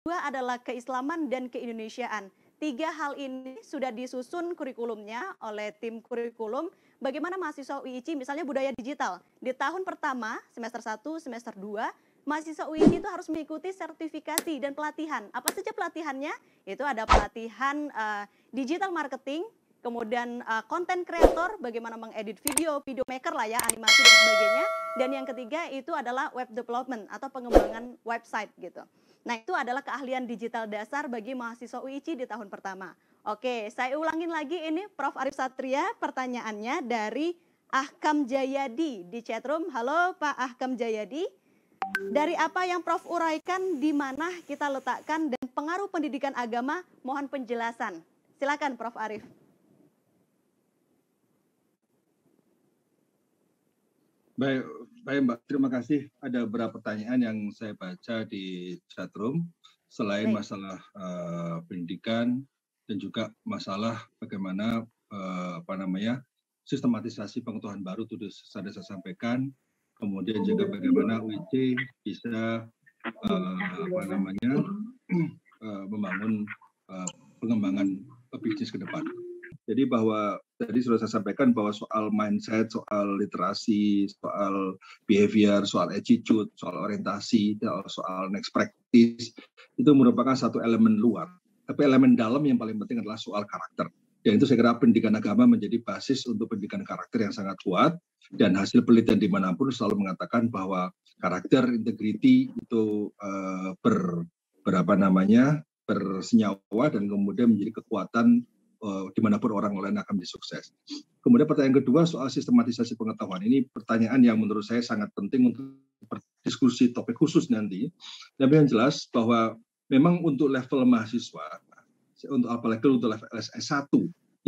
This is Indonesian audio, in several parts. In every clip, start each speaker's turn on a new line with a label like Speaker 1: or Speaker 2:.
Speaker 1: kedua adalah keislaman dan keindonesiaan. Tiga hal ini sudah disusun kurikulumnya oleh tim kurikulum. Bagaimana mahasiswa UIC misalnya budaya digital. Di tahun pertama, semester 1, semester 2, mahasiswa UIC itu harus mengikuti sertifikasi dan pelatihan. Apa saja pelatihannya? Itu ada pelatihan digital marketing, kemudian content creator, bagaimana mengedit video, video maker lah ya, animasi dan sebagainya. Dan yang ketiga itu adalah web development atau pengembangan website gitu. Nah, itu adalah keahlian digital dasar bagi mahasiswa UIC di tahun pertama. Oke, saya ulangin lagi ini Prof. Arif Satria, pertanyaannya dari Ahkam Jayadi di chatroom. Halo Pak Ahkam Jayadi, dari apa yang Prof uraikan di mana kita letakkan dan pengaruh pendidikan agama, mohon penjelasan. Silakan Prof. Arif.
Speaker 2: Baik Mbak, terima kasih. Ada beberapa pertanyaan yang saya baca di chatroom selain masalah pendidikan dan juga masalah bagaimana sistematisasi pengetahuan baru itu sudah saya sampaikan. Kemudian juga bagaimana UIC bisa membangun pengembangan bisnis ke depan. Jadi bahwa tadi sudah saya sampaikan bahwa soal mindset, soal literasi, soal behavior, soal attitude, soal orientasi, soal next practice itu merupakan satu elemen luar. Tapi elemen dalam yang paling penting adalah soal karakter. Dan itu saya kira pendidikan agama menjadi basis untuk pendidikan karakter yang sangat kuat. Dan hasil penelitian dimanapun selalu mengatakan bahwa karakter, integriti itu bersenyawa dan kemudian menjadi kekuatan dimanapun orang lain akan menjadi sukses. Kemudian pertanyaan kedua soal sistematisasi pengetahuan. Ini pertanyaan yang menurut saya sangat penting untuk berdiskusi topik khusus nanti. Tapi yang jelas bahwa memang untuk level mahasiswa, apalagi untuk level S1,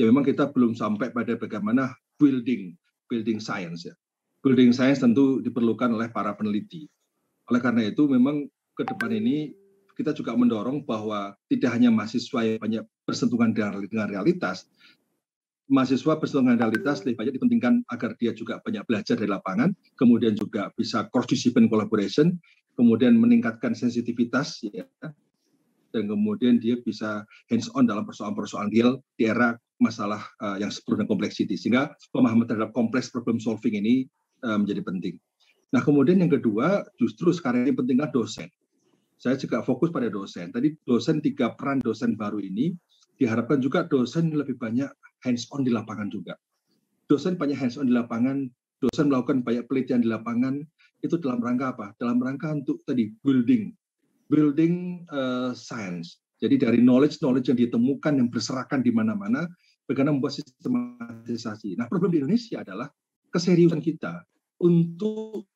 Speaker 2: ya memang kita belum sampai pada bagaimana building science ya. Building science tentu diperlukan oleh para peneliti. Oleh karena itu memang ke depan ini kita juga mendorong bahwa tidak hanya mahasiswa yang banyak bersentuhan dengan realitas, mahasiswa bersentuhan dengan realitas lebih banyak dipentingkan agar dia juga banyak belajar dari lapangan, kemudian juga bisa cross-discipline collaboration, kemudian meningkatkan sensitivitas, ya, dan kemudian dia bisa hands-on dalam persoalan-persoalan real di era masalah yang sepenuhnya kompleksiti, sehingga pemahaman terhadap kompleks problem solving ini menjadi penting. Nah, kemudian yang kedua, justru sekarang ini pentinglah dosen. Saya juga fokus pada dosen. Tadi dosen, 3 peran dosen baru ini diharapkan juga dosen lebih banyak hands-on di lapangan juga. Dosen banyak hands-on di lapangan, dosen melakukan banyak penelitian di lapangan, itu dalam rangka apa? Dalam rangka untuk tadi building science. Jadi dari knowledge yang ditemukan yang berserakan di mana-mana, bagaimana membuat sistematisasi. Nah, problem di Indonesia adalah keseriusan kita untuk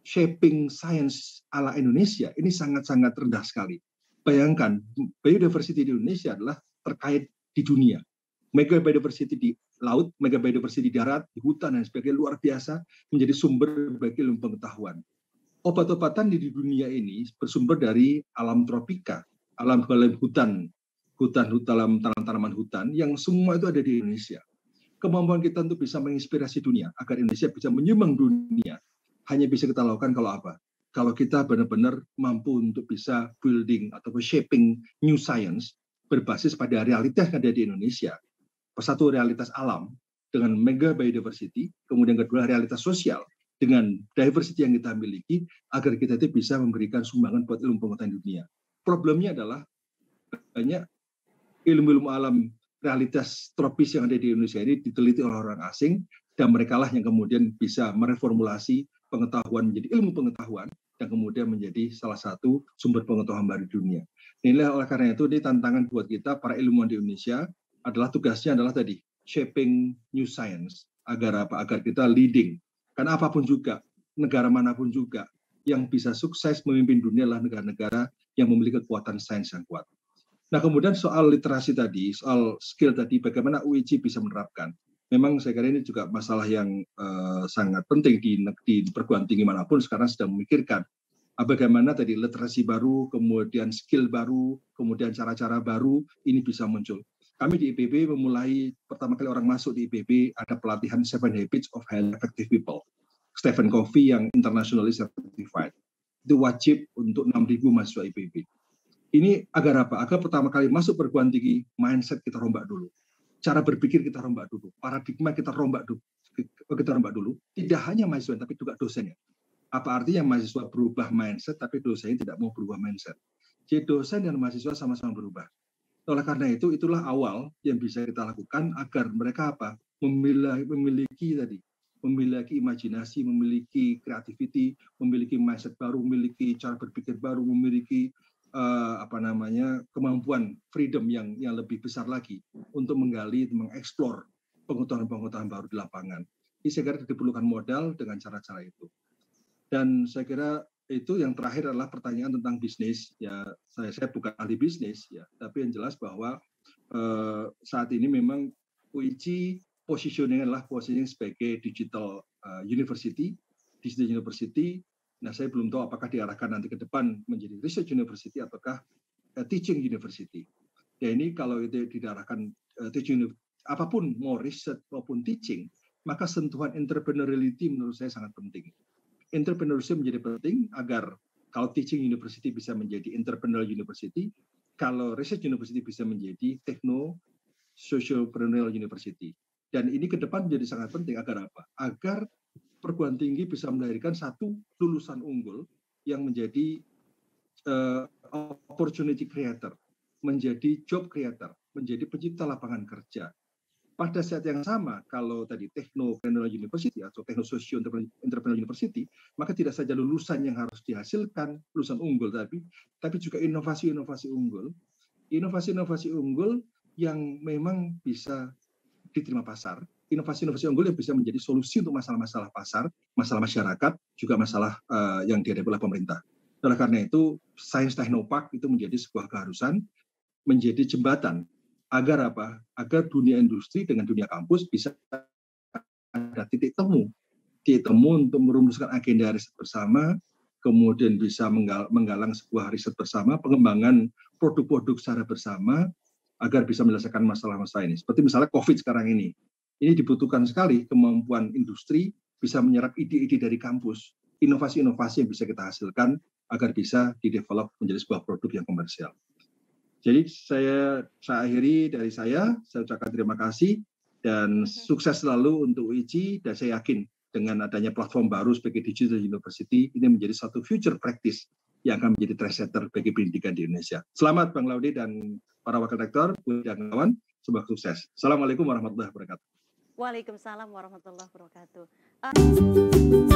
Speaker 2: shaping science ala Indonesia ini sangat-sangat rendah sekali. Bayangkan, biodiversity di Indonesia adalah terkait di dunia. Mega biodiversity di laut, mega biodiversity di darat, di hutan, dan sebagainya luar biasa, menjadi sumber bagi ilmu pengetahuan. Obat-obatan di dunia ini bersumber dari alam tropika, alam hutan, tanaman hutan, yang semua itu ada di Indonesia. Kemampuan kita untuk bisa menginspirasi dunia, agar Indonesia bisa menyumbang dunia, hanya bisa kita lakukan kalau apa? Kalau kita benar-benar mampu untuk bisa building atau shaping new science berbasis pada realitas yang ada di Indonesia. Satu, realitas alam dengan mega biodiversity, kemudian kedua realitas sosial dengan diversity yang kita miliki, agar kita itu bisa memberikan sumbangan buat ilmu pengetahuan dunia. Problemnya adalah banyak ilmu-ilmu alam realitas tropis yang ada di Indonesia ini diteliti oleh orang asing, dan mereka lah yang kemudian bisa mereformulasi pengetahuan menjadi ilmu pengetahuan dan kemudian menjadi salah satu sumber pengetahuan baru di dunia. Inilah oleh karena itu ini tantangan buat kita para ilmuwan di Indonesia, adalah tugasnya adalah tadi shaping new science agar apa? Agar kita leading. Karena apapun juga, negara manapun juga yang bisa sukses memimpin dunia adalah negara-negara yang memiliki kekuatan sains yang kuat. Nah, kemudian soal literasi tadi, soal skill tadi, bagaimana UIC bisa menerapkan. Memang saya kira ini juga masalah yang sangat penting di perguruan tinggi manapun sekarang sedang memikirkan bagaimana tadi literasi baru, kemudian skill baru, kemudian cara-cara baru ini bisa muncul. Kami di IPB memulai pertama kali orang masuk di IPB ada pelatihan 7 Habits of Highly Effective People. Stephen Covey yang internationally certified. Itu wajib untuk 6.000 mahasiswa IPB. Ini agar apa? Agar pertama kali masuk perguruan tinggi, mindset kita rombak dulu. Cara berpikir kita rombak dulu. Paradigma kita rombak dulu. Tidak hanya mahasiswa, tapi juga dosennya. Apa artinya mahasiswa berubah mindset, tapi dosennya tidak mau berubah mindset. Jadi dosen dan mahasiswa sama-sama berubah. Oleh karena itu, itulah awal yang bisa kita lakukan agar mereka apa? Memiliki imajinasi, memiliki creativity, memiliki mindset baru, memiliki cara berpikir baru, memiliki kemampuan freedom yang lebih besar lagi untuk menggali, mengeksplor pengetahuan-pengetahuan baru di lapangan. Jadi saya kira diperlukan modal dengan cara-cara itu. Dan saya kira itu yang terakhir adalah pertanyaan tentang bisnis. Ya, saya bukan ahli bisnis, ya, tapi yang jelas bahwa saat ini memang UIC positioning adalah positioning sebagai digital university, digital university. Nah, saya belum tahu apakah diarahkan nanti ke depan menjadi research university ataukah teaching university. Ya, ini kalau itu diarahkan teaching, apapun mau research maupun teaching, maka sentuhan entrepreneuriality menurut saya sangat penting. Entrepreneurship menjadi penting agar kalau teaching university bisa menjadi entrepreneurial university, kalau research university bisa menjadi techno sociopreneur university. Dan ini ke depan menjadi sangat penting agar apa? Agar perguruan tinggi bisa melahirkan satu lulusan unggul yang menjadi opportunity creator, menjadi job creator, menjadi pencipta lapangan kerja. Pada saat yang sama, kalau tadi Technopreneur University atau Techno Socio Entrepreneur University, maka tidak saja lulusan yang harus dihasilkan, lulusan unggul, tapi juga inovasi-inovasi unggul yang memang bisa diterima pasar, inovasi-inovasi unggul yang bisa menjadi solusi untuk masalah-masalah pasar, masalah masyarakat, juga masalah yang dihadapi oleh pemerintah. Oleh karena itu, Science Technopark itu menjadi sebuah keharusan, menjadi jembatan agar apa? Agar dunia industri dengan dunia kampus bisa ada titik temu untuk merumuskan agenda riset bersama, kemudian bisa menggalang sebuah riset bersama, pengembangan produk-produk secara bersama, agar bisa menyelesaikan masalah-masalah ini. Seperti misalnya COVID sekarang ini. Ini dibutuhkan sekali kemampuan industri bisa menyerap ide-ide dari kampus, inovasi-inovasi yang bisa kita hasilkan agar bisa didevelop menjadi sebuah produk yang komersial. Jadi saya akhiri dari saya ucapkan terima kasih dan sukses selalu untuk UIC, dan saya yakin dengan adanya platform baru sebagai Digital University ini menjadi satu future practice yang akan menjadi trendsetter bagi pendidikan di Indonesia. Selamat Bang Laude dan para wakil rektor dan kawan, semoga sukses. Assalamualaikum warahmatullahi wabarakatuh.
Speaker 1: Waalaikumsalam warahmatullahi wabarakatuh.